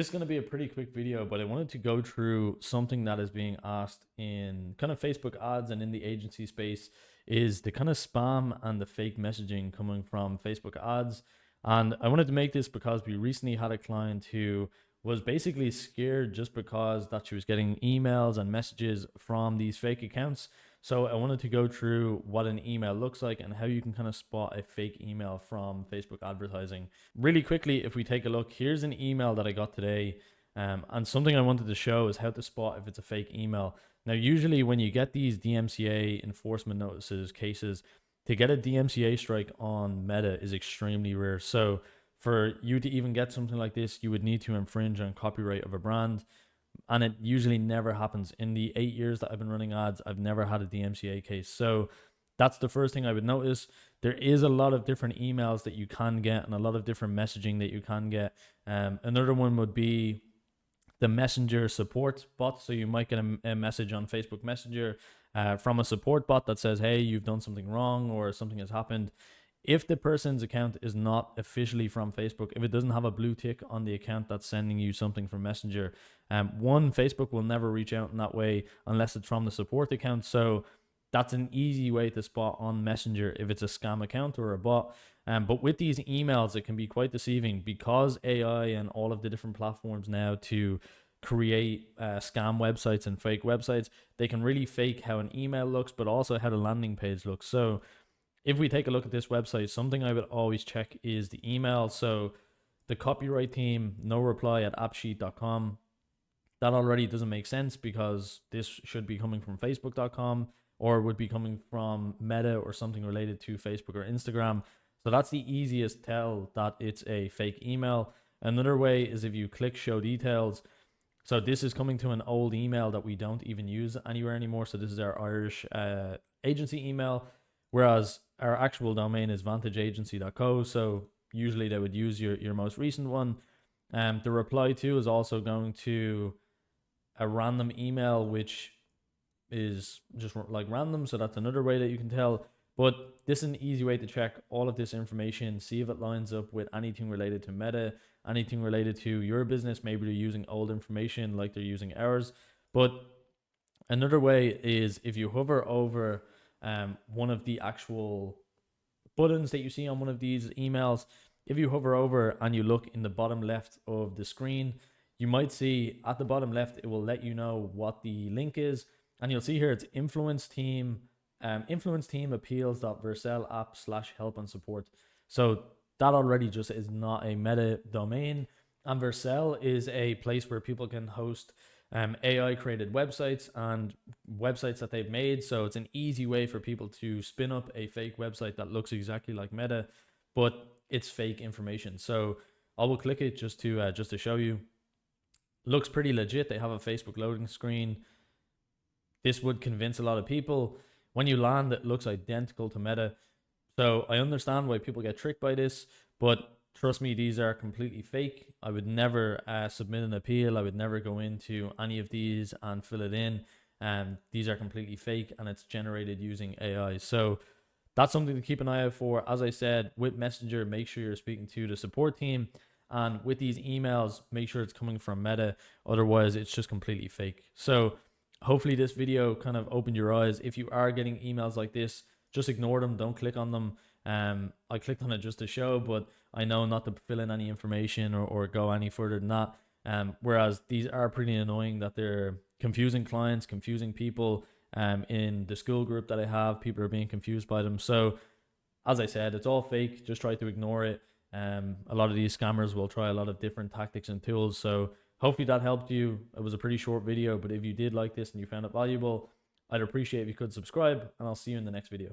This is going to be a pretty quick video, but I wanted to go through something that is being asked in kind of Facebook ads and in the agency space is the kind of spam and the fake messaging coming from Facebook ads. And I wanted to make this because we recently had a client who was basically scared just because that she was getting emails and messages from these fake accounts. So I wanted to go through what an email looks like and how you can kind of spot a fake email from Facebook advertising. Really quickly, if we take a look, here's an email that I got today. And something I wanted to show is how to spot if it's a fake email. Now, usually when you get these DMCA enforcement notices cases, to get a DMCA strike on Meta is extremely rare. So for you to even get something like this, you would need to infringe on copyright of a brand, and it usually never happens. In the 8 years that I've been running ads, I've never had a DMCA case. So that's the first thing I would notice. There is a lot of different emails that you can get and a lot of different messaging that you can get. Another one would be the messenger support bot. So you might get a message on Facebook Messenger from a support bot that says, hey, you've done something wrong or something has happened. If the person's account is not officially from Facebook, if it doesn't have a blue tick on the account that's sending you something from Messenger, Facebook will never reach out in that way unless it's from the support account. So that's an easy way to spot on Messenger if it's a scam account or a bot. But with these emails, it can be quite deceiving because AI and all of the different platforms now to create scam websites and fake websites, they can really fake how an email looks, but also how the landing page looks. So if we take a look at this website, something I would always check is the email. So the copyright team, no reply at appsheet.com. That already doesn't make sense because this should be coming from facebook.com or would be coming from Meta or something related to Facebook or Instagram. So that's the easiest tell that it's a fake email. Another way is if you click show details. So this is coming to an old email that we don't even use anywhere anymore. So this is our Irish agency email, whereas our actual domain is vantageagency.co. So usually they would use your most recent one. The reply to is also going to a random email, which is just like random. So that's another way that you can tell. But this is an easy way to check all of this information, see if it lines up with anything related to Meta, anything related to your business. Maybe they're using old information like they're using ours. But another way is if you hover over one of the actual buttons that you see on one of these emails, if you hover over and you look in the bottom left of the screen, you might see at the bottom left, it will let you know what the link is. And you'll see here it's influence team appeals.vercel app/help and support. So that already just is not a Meta domain. And Vercel is a place where people can host AI created websites and websites that they've made. So it's an easy way for people to spin up a fake website that looks exactly like Meta, but it's fake information. So I will click it just to show you. Looks pretty legit. They have a Facebook loading screen. This would convince a lot of people. When you land, it looks identical to Meta. So I understand why people get tricked by this, but trust me, these are completely fake. I would never submit an appeal. I would never go into any of these and fill it in. These are completely fake and it's generated using AI. So that's something to keep an eye out for. As I said, with Messenger, make sure you're speaking to the support team. And with these emails, make sure it's coming from Meta. Otherwise, it's just completely fake. So hopefully this video kind of opened your eyes. If you are getting emails like this, just ignore them. Don't click on them. I clicked on it just to show, but I know not to fill in any information or go any further than that. Whereas these are pretty annoying that they're confusing clients, confusing people. In the Skool group that I have, people are being confused by them. So as I said, it's all fake. Just try to ignore it. A lot of these scammers will try a lot of different tactics and tools. So hopefully that helped you. It was a pretty short video, but if you did like this and you found it valuable, I'd appreciate if you could subscribe, and I'll see you in the next video.